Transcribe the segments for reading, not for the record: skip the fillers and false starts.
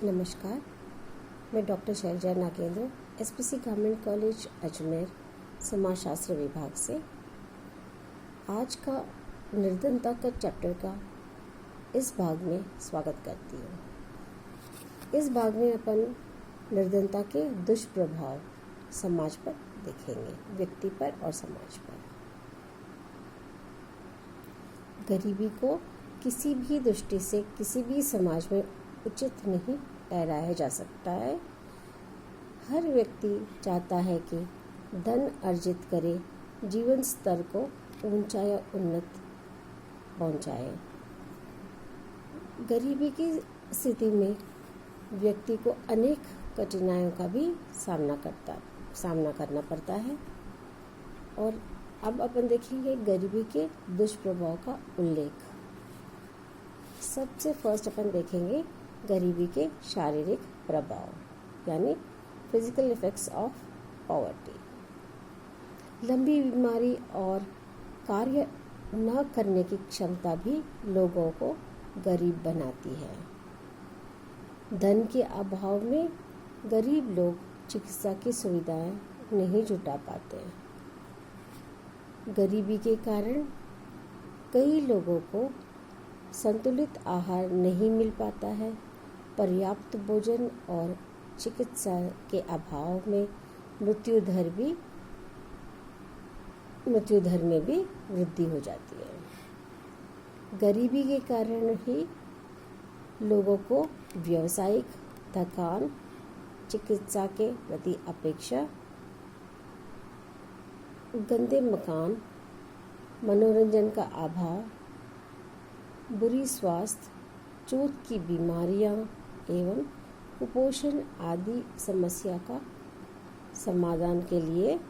नमस्कार, मैं doctor Shailaja Nagendra, SPC government college Ajmer, समाजशास्त्र विभाग से आज का निर्धनता का चैप्टर का इस भाग में स्वागत करती हूँ। इस भाग में अपन निर्धनता के दुष्प्रभाव समाज पर देखेंगे, व्यक्ति पर और समाज पर। गरीबी को किसी भी दृष्टि से किसी भी समाज में उचित नहीं ठहराया जा सकता है। हर व्यक्ति चाहता है कि धन अर्जित करे, जीवन स्तर को ऊंचा या उन्नत पहुंचाए। गरीबी की स्थिति में व्यक्ति को अनेक कठिनाइयों का भी सामना करना पड़ता है। और अब अपन देखेंगे गरीबी के दुष्प्रभाव का उल्लेख। सबसे फर्स्ट अपन देखेंगे गरीबी के शारीरिक प्रभाव यानी फिजिकल इफेक्ट्स ऑफ पॉवर्टी। लंबी बीमारी और कार्य न करने की क्षमता भी लोगों को गरीब बनाती है। धन के अभाव में गरीब लोग चिकित्सा की सुविधाएं नहीं जुटा पाते। गरीबी के कारण कई लोगों को संतुलित आहार नहीं मिल पाता है। पर्याप्त भोजन और चिकित्सा के अभाव में मृत्यु दर में भी वृद्धि हो जाती है। गरीबी के कारण ही लोगों को व्यावसायिक थकान, चिकित्सा के प्रति अपेक्षा, गंदे मकान, मनोरंजन का अभाव, बुरी स्वास्थ्य, चोट की बीमारियां एवं कुपोषण आदि समस्या का समाधान के लिए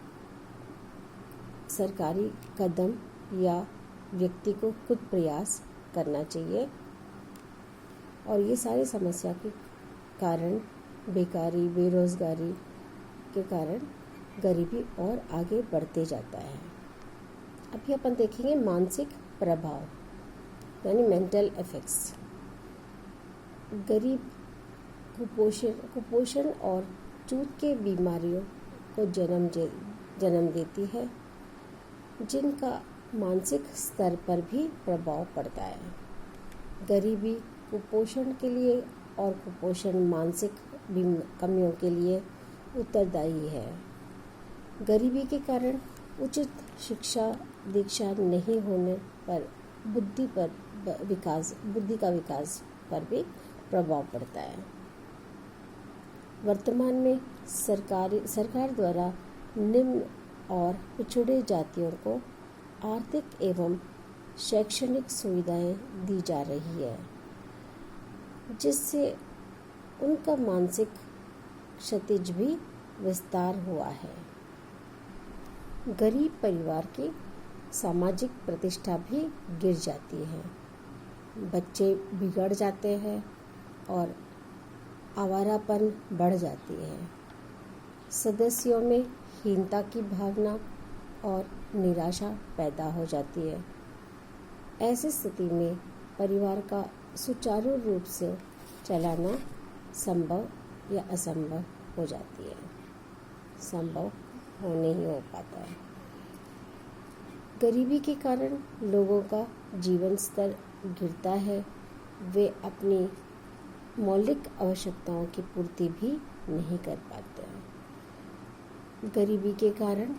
सरकारी कदम या व्यक्ति को खुद प्रयास करना चाहिए। और ये सारी समस्या के कारण बेकारी, बेरोजगारी के कारण गरीबी और आगे बढ़ते जाता है। अभी अपन देखेंगे मानसिक प्रभाव यानी मेंटल इफेक्ट्स। गरीब कुपोषण और चूत के बीमारियों को जन्म देती है, जिनका मानसिक स्तर पर भी प्रभाव पड़ता है। गरीबी कुपोषण के लिए और कुपोषण मानसिक कमियों के लिए उत्तरदायी है। गरीबी के कारण उचित शिक्षा दीक्षा नहीं होने पर बुद्धि का विकास पर भी प्रभाव पड़ता है। वर्तमान में सरकार द्वारा निम्न और पिछड़े जातियों को आर्थिक एवं शैक्षणिक सुविधाएं दी जा रही है, जिससे उनका मानसिक क्षतिज भी विस्तार हुआ है। गरीब परिवार की सामाजिक प्रतिष्ठा भी गिर जाती है। बच्चे बिगड़ जाते हैं और आवारापन बढ़ जाती है। सदस्यों में हीनता की भावना और निराशा पैदा हो जाती है। ऐसी स्थिति में परिवार का सुचारू रूप से चलाना संभव या असंभव हो जाती है। संभव नहीं हो पाता है। गरीबी के कारण लोगों का जीवन स्तर गिरता है। वे अपनी मौलिक आवश्यकताओं की पूर्ति भी नहीं कर पाते हैं। गरीबी के कारण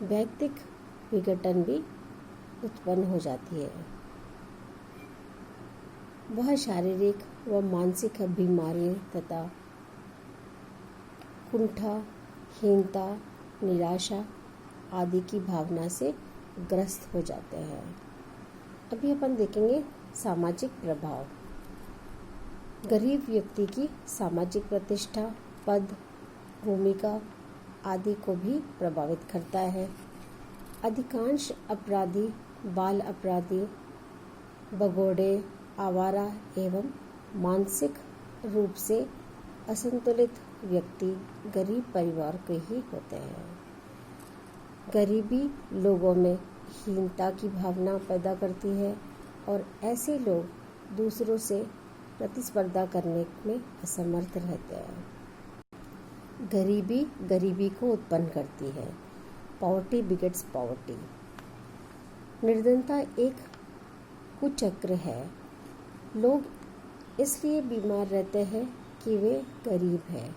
वैयक्तिक विघटन भी उत्पन्न हो जाती है। वह शारीरिक व मानसिक बीमारियों तथा कुंठा, हीनता, निराशा आदि की भावना से ग्रस्त हो जाते हैं। अभी अपन देखेंगे सामाजिक प्रभाव। गरीब व्यक्ति की सामाजिक प्रतिष्ठा, पद, भूमिका आदि को भी प्रभावित करता है। अधिकांश अपराधी, बाल अपराधी, भगोड़े, आवारा एवं मानसिक रूप से असंतुलित व्यक्ति गरीब परिवार के ही होते हैं। गरीबी लोगों में हीनता की भावना पैदा करती है और ऐसे लोग दूसरों से प्रतिस्पर्धा करने में असमर्थ रहते हैं। गरीबी गरीबी को उत्पन्न करती है। Poverty begets poverty. निर्धनता एक कुचक्र है। लोग इसलिए बीमार रहते हैं कि वे गरीब हैं।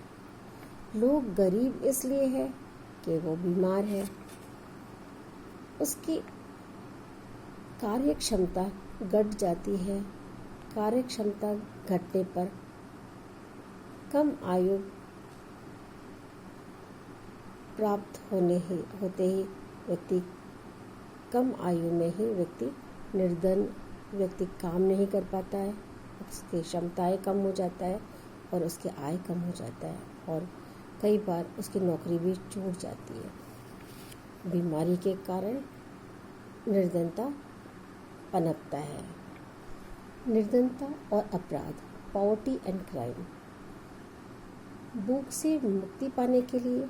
लोग गरीब इसलिए है कि वो बीमार है। उसकी कार्य क्षमता घट जाती है। कार्य क्षमता घटने पर कम आयु प्राप्त होते ही व्यक्ति कम आयु में ही निर्धन व्यक्ति काम नहीं कर पाता है। उसकी क्षमताएं कम हो जाता है और उसकी आय कम हो जाता है और कई बार उसकी नौकरी भी छूट जाती है। बीमारी के कारण निर्धनता पनपता है। निर्धनता और अपराध, पॉवर्टी एंड क्राइम। भूख से मुक्ति पाने के लिए,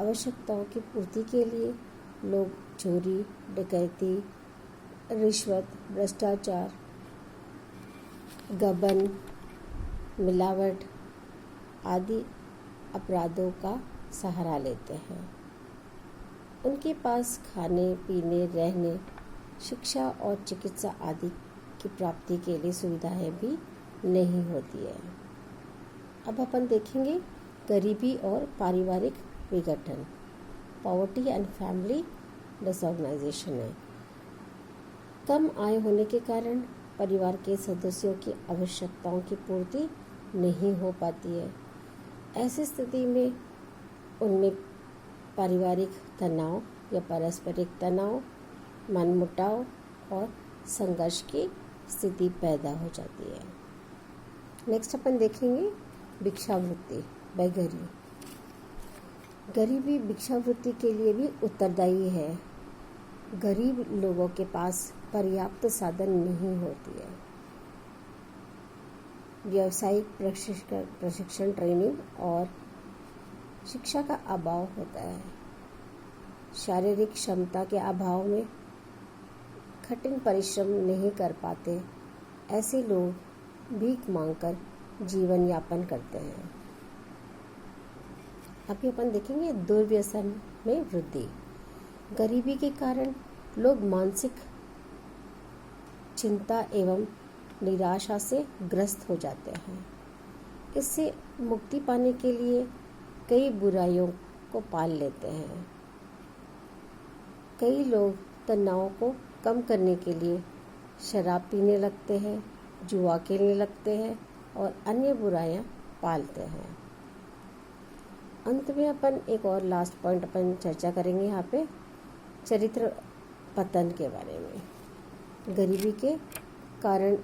आवश्यकताओं की पूर्ति के लिए लोग चोरी, डकैती, रिश्वत, भ्रष्टाचार, गबन, मिलावट आदि अपराधों का सहारा लेते हैं। उनके पास खाने, पीने, रहने, शिक्षा और चिकित्सा आदि की प्राप्ति के लिए सुविधाएं भी नहीं होती है। अब अपन देखेंगे गरीबी और पारिवारिक विघटन, पॉवर्टी एंड फैमिली डिसऑर्गेनाइजेशन है। कम आय होने के कारण परिवार के सदस्यों की आवश्यकताओं की पूर्ति नहीं हो पाती है। ऐसी स्थिति में उनमें पारिवारिक तनाव या पारस्परिक तनाव, मनमुटाव और संघर्ष की स्थिति पैदा हो जाती है। नेक्स्ट अपन देखेंगे भिक्षावृत्ति, बेगरी। गरीबी भिक्षावृत्ति के लिए भी उत्तरदायी है। गरीब लोगों के पास पर्याप्त साधन नहीं होती है। व्यावसायिक प्रशिक्षण, ट्रेनिंग और शिक्षा का अभाव होता है। शारीरिक क्षमता के अभाव में कठिन परिश्रम नहीं कर पाते। ऐसे लोग भीख मांगकर जीवन यापन करते हैं। अभी अपन देखेंगे दुर्व्यसन में वृद्धि। गरीबी के कारण लोग मानसिक चिंता एवं निराशा से ग्रस्त हो जाते हैं। इससे मुक्ति पाने के लिए कई बुराइयों को पाल लेते हैं। कई लोग तनाव को कम करने के लिए शराब पीने लगते हैं, जुआ खेलने लगते हैं और अन्य बुराइयां पालते हैं। अंत में अपन एक और लास्ट पॉइंट अपन चर्चा करेंगे यहाँ पे चरित्र पतन के बारे में। गरीबी के कारण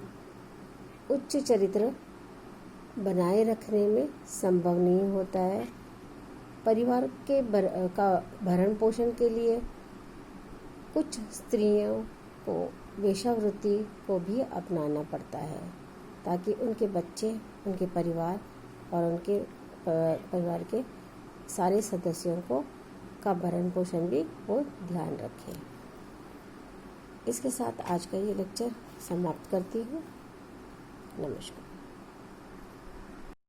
उच्च चरित्र बनाए रखने में संभव नहीं होता है। परिवार के भरण पोषण के लिए कुछ स्त्रियों को वेश्यावृत्ति को भी अपनाना पड़ता है ताकि उनके बच्चे, उनके परिवार और उनके परिवार के सारे सदस्यों का भरण पोषण भी वो ध्यान रखें। इसके साथ आज का ये लेक्चर समाप्त करती हूँ। नमस्कार।